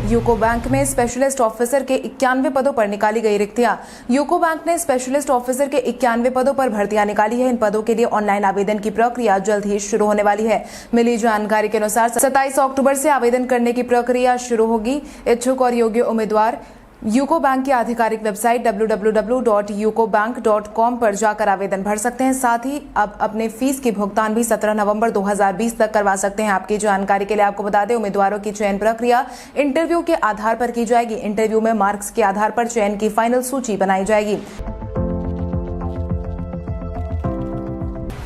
UCO bank में specialist officer के 91 पदों पर निकाली गई रिक्तियां। यूको बैंक ने स्पेशलिस्ट ऑफिसर के 91 पदों पर भर्तियां निकाली है। इन पदों के लिए ऑनलाइन आवेदन की प्रक्रिया जल्द ही शुरू होने वाली है। मिली जानकारी के अनुसार 27 अक्टूबर से आवेदन करने की प्रक्रिया शुरू होगी। इच्छुक और योग्य उम्मीदवार यूको बैंक की आधिकारिक वेबसाइट www.ucobank.com पर जाकर आवेदन भर सकते हैं। साथ ही अब अपने फीस की भुगतान भी 17 नवंबर 2020 तक करवा सकते हैं। आपकी जानकारी के लिए आपको बता दें, उम्मीदवारों की चयन प्रक्रिया इंटरव्यू के आधार पर की जाएगी। इंटरव्यू में मार्क्स के आधार पर चयन की फाइनल सूची बनाई जाएगी।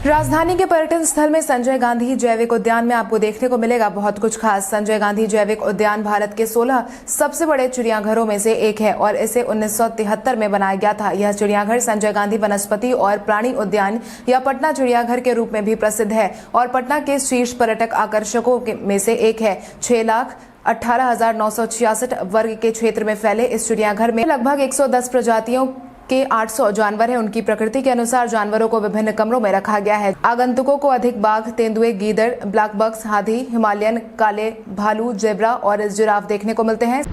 राजधानी के पर्यटन स्थल में संजय गांधी जैविक उद्यान में आपको देखने को मिलेगा बहुत कुछ खास। संजय गांधी जैविक उद्यान भारत के 16 सबसे बड़े चिड़ियाघरों में से एक है और इसे 1973 में बनाया गया था। यह चिड़ियाघर संजय गांधी वनस्पति और प्राणी उद्यान या पटना चिड़ियाघर के रूप में भी प्रसिद्ध है और पटना के शीर्ष पर्यटक आकर्षकों में से एक है। 6,18,966 वर्ग के क्षेत्र में फैले इस चिड़ियाघर में लगभग 110 प्रजातियों के 800 जानवर हैं। उनकी प्रकृति के अनुसार जानवरों को विभिन्न कमरों में रखा गया है। आगंतुकों को अधिक बाघ, तेंदुए, गीदड़, ब्लैक बक्स, हाथी, हिमालयन काले भालू, जेब्रा और जिराफ देखने को मिलते हैं।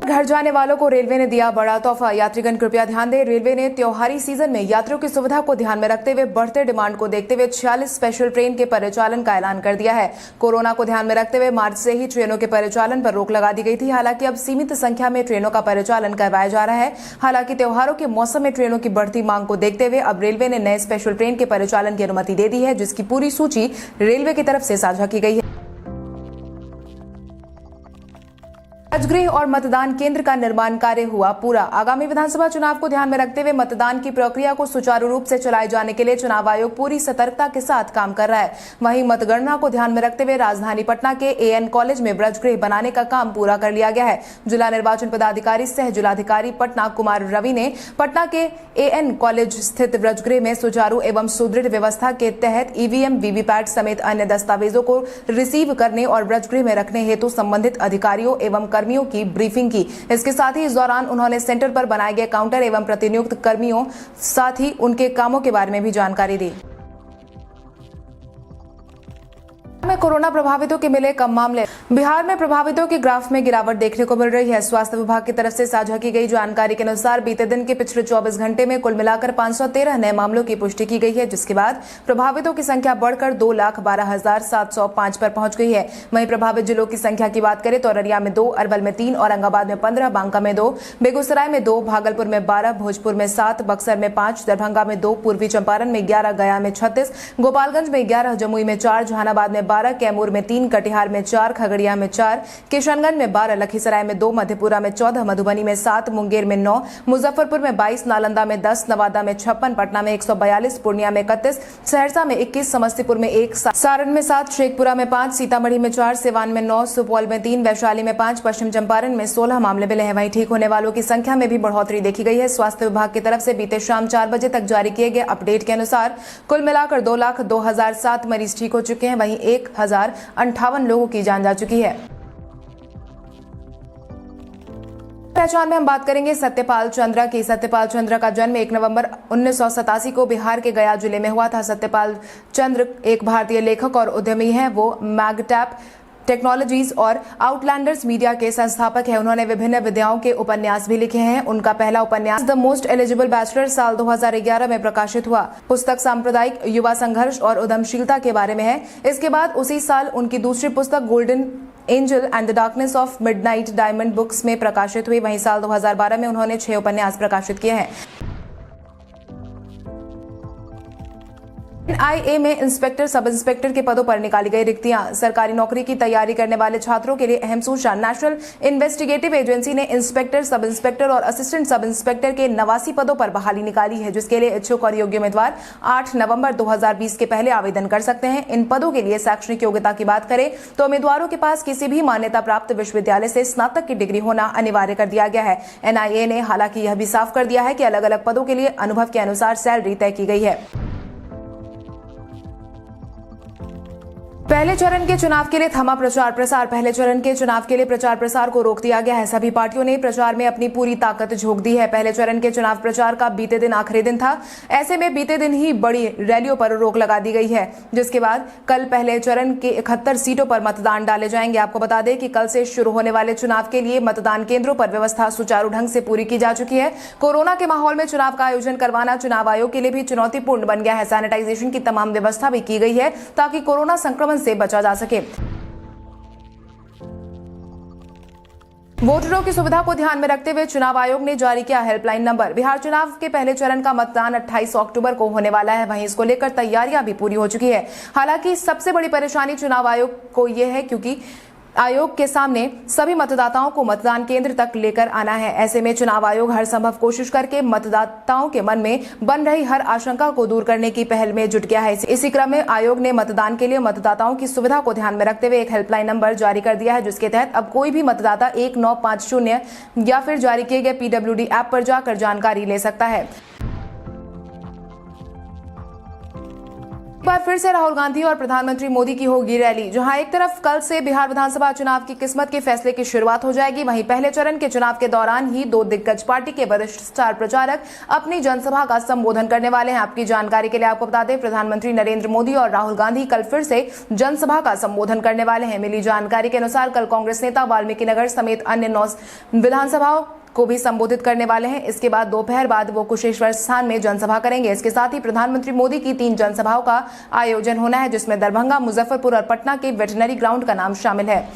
घर जाने वालों को रेलवे ने दिया बड़ा तोहफा। यात्रीगण कृपया ध्यान दें, रेलवे ने त्योहारी सीजन में यात्रियों की सुविधा को ध्यान में रखते हुए बढ़ते डिमांड को देखते हुए 46 स्पेशल ट्रेन के परिचालन का ऐलान कर दिया है। कोरोना को ध्यान में रखते हुए मार्च से ही ट्रेनों के परिचालन पर रोक लगा दी गई थी। हालांकि अब सीमित संख्या में ट्रेनों का परिचालन करवाया जा रहा है। हालांकि त्योहारों के मौसम में ट्रेनों की बढ़ती मांग को देखते हुए अब रेलवे ने नए स्पेशल ट्रेन के परिचालन की अनुमति दे दी है, जिसकी पूरी सूची रेलवे की तरफ से साझा की गई है। राजगृह और मतदान केंद्र का निर्माण कार्य हुआ पूरा। आगामी विधानसभा चुनाव को ध्यान में रखते हुए मतदान की प्रक्रिया को सुचारू रूप से चलाए जाने के लिए चुनाव आयोग पूरी सतर्कता के साथ काम कर रहा है। वहीं मतगणना को ध्यान में रखते हुए राजधानी पटना के एएन कॉलेज में ब्रजगृह बनाने का काम पूरा कर लिया गया है। जिला निर्वाचन पदाधिकारी सह जिलाधिकारी पटना कुमार रवि ने पटना के एएन कॉलेज स्थित ब्रजगृह में सुचारू एवं सुदृढ़ व्यवस्था के तहत ईवीएम, वीवीपैट समेत अन्य दस्तावेजों को रिसीव करने और ब्रजगृह में रखने हेतु संबंधित अधिकारियों एवं कर्मियों की ब्रीफिंग की। इसके साथ ही इस दौरान उन्होंने सेंटर पर बनाए गए काउंटर एवं प्रतिनियुक्त कर्मियों साथ ही उनके कामों के बारे में भी जानकारी दी। में कोरोना प्रभावितों के मिले कम मामले। बिहार में प्रभावितों के ग्राफ में गिरावट देखने को मिल रही है। स्वास्थ्य विभाग की तरफ से साझा की गई जानकारी के अनुसार बीते दिन के पिछले 24 घंटे में कुल मिलाकर 513 नए मामलों की पुष्टि की गई है, जिसके बाद प्रभावितों की संख्या बढ़कर 2,12,705 पर पहुंच गई है। वहीं प्रभावित जिलों की संख्या की बात करें तो अररिया में 2, अरवल में 3, औरंगाबाद में 15, बांका में 2, बेगूसराय में 2, भागलपुर में 12, भोजपुर में 7, बक्सर में 5, दरभंगा में 2, पूर्वी चंपारण में 11, गया में 36, गोपालगंज में 11, जमुई में 4, जहानाबाद में 12, कैमूर में 3, कटिहार में 4, खगड़िया में 4, किशनगंज में 12, लखीसराय में 2, मधेपुरा में 14, मधुबनी में 7, मुंगेर में 9, मुजफ्फरपुर में 22, नालंदा में 10, नवादा में 56, पटना में 142, पूर्णिया में 31, सहरसा में 21, समस्तीपुर में 1, सारण में 7, शेखपुरा में 5, सीतामढ़ी में 4, सिवान में 9, सुपौल में 3, वैशाली में 5, पश्चिम चंपारण में 16 मामले मिले हैं। वहीं ठीक होने वालों की संख्या में भी बढ़ोतरी देखी गई है। स्वास्थ्य विभाग की तरफ से बीते शाम 4 बजे तक जारी किए गए अपडेट के अनुसार कुल मिलाकर 2,02,007 मरीज ठीक हो चुके हैं। वहीं 1,058 लोगों की जान जा चुकी है। पहचान में हम बात करेंगे सत्यपाल चंद्रा की। सत्यपाल चंद्रा का जन्म 1 नवंबर 1987 को बिहार के गया जिले में हुआ था। सत्यपाल चंद्र एक भारतीय लेखक और उद्यमी हैं। वो मैगटैप टेक्नोलॉजीज और आउटलैंडर्स मीडिया के संस्थापक हैं। उन्होंने विभिन्न विधाओं के उपन्यास भी लिखे हैं। उनका पहला उपन्यास द मोस्ट एलिजिबल बैचलर साल 2011 में प्रकाशित हुआ। पुस्तक सांप्रदायिक युवा संघर्ष और उद्यमशीलता के बारे में है। इसके बाद उसी साल उनकी दूसरी पुस्तक golden angel and the darkness of midnight diamond books में प्रकाशित हुई। वहीं साल 2012 में उन्होंने 6 उपन्यास प्रकाशित किए हैं। एनआईए में इंस्पेक्टर, सब इंस्पेक्टर के पदों पर निकाली गई रिक्तियां। सरकारी नौकरी की तैयारी करने वाले छात्रों के लिए अहम सूचना। नेशनल इन्वेस्टिगेटिव एजेंसी ने इंस्पेक्टर, सब इंस्पेक्टर और असिस्टेंट सब इंस्पेक्टर के 89 पदों पर बहाली निकाली है, जिसके लिए इच्छुक और योग्य उम्मीदवार 8 नवंबर 2020 के पहले आवेदन कर सकते हैं। इन पदों के लिए शैक्षणिक योग्यता की बात करें तो उम्मीदवारों के पास किसी भी मान्यता प्राप्त विश्वविद्यालय से स्नातक की डिग्री होना अनिवार्य कर दिया गया है। एनआईए ने हालांकि यह भी साफ कर दिया है कि अलग अलग पदों के लिए अनुभव के अनुसार सैलरी तय की गई है। पहले चरण के चुनाव के लिए थमा प्रचार प्रसार। पहले चरण के चुनाव के लिए प्रचार प्रसार को रोक दिया गया है। सभी पार्टियों ने प्रचार में अपनी पूरी ताकत झोंक दी है। पहले चरण के चुनाव प्रचार का बीते दिन आखिरी दिन था। ऐसे में बीते दिन ही बड़ी रैलियों पर रोक लगा दी गई है, जिसके बाद कल पहले चरण के 71 सीटों पर मतदान डाले जाएंगे। आपको बता दें कि कल से शुरू होने वाले चुनाव के लिए मतदान केंद्रों पर व्यवस्था सुचारू ढंग से पूरी की जा चुकी है। कोरोना के माहौल में चुनाव का आयोजन करवाना चुनाव आयोग के लिए भी चुनौतीपूर्ण बन गया है। सैनिटाइजेशन की तमाम व्यवस्था भी की गई है ताकि कोरोना संक्रमण से बचा जा सके। वोटरों की सुविधा को ध्यान में रखते हुए चुनाव आयोग ने जारी किया हेल्पलाइन नंबर। बिहार चुनाव के पहले चरण का मतदान 28 अक्टूबर को होने वाला है। वहीं इसको लेकर तैयारियां भी पूरी हो चुकी है। हालांकि सबसे बड़ी परेशानी चुनाव आयोग को यह है क्योंकि आयोग के सामने सभी मतदाताओं को मतदान केंद्र तक लेकर आना है। ऐसे में चुनाव आयोग हर संभव कोशिश करके मतदाताओं के मन में बन रही हर आशंका को दूर करने की पहल में जुट गया है। इसी क्रम में आयोग ने मतदान के लिए मतदाताओं की सुविधा को ध्यान में रखते हुए एक हेल्पलाइन नंबर जारी कर दिया है, जिसके तहत अब कोई भी मतदाता 1950 या फिर जारी किए गए PWD ऐप पर जाकर जानकारी ले सकता है। एक बार फिर से राहुल गांधी और प्रधानमंत्री मोदी की होगी रैली, जहां एक तरफ कल से बिहार विधानसभा चुनाव की किस्मत के फैसले की शुरुआत हो जाएगी, वहीं पहले चरण के चुनाव के दौरान ही दो दिग्गज पार्टी के वरिष्ठ स्टार प्रचारक अपनी जनसभा का संबोधन करने वाले हैं। आपकी जानकारी के लिए आपको बता दें, प्रधानमंत्री नरेंद्र मोदी और राहुल गांधी कल फिर से जनसभा का संबोधन करने वाले हैं। मिली जानकारी के अनुसार कल कांग्रेस नेता वाल्मीकि नगर समेत अन्य 9 विधानसभाओं को भी संबोधित करने वाले हैं। इसके बाद दोपहर बाद वो कुशेश्वर स्थान में जनसभा करेंगे। इसके साथ ही प्रधानमंत्री मोदी की 3 जनसभाओं का आयोजन होना है, जिसमें दरभंगा, मुजफ्फरपुर और पटना के वेटरनरी ग्राउंड का नाम शामिल है।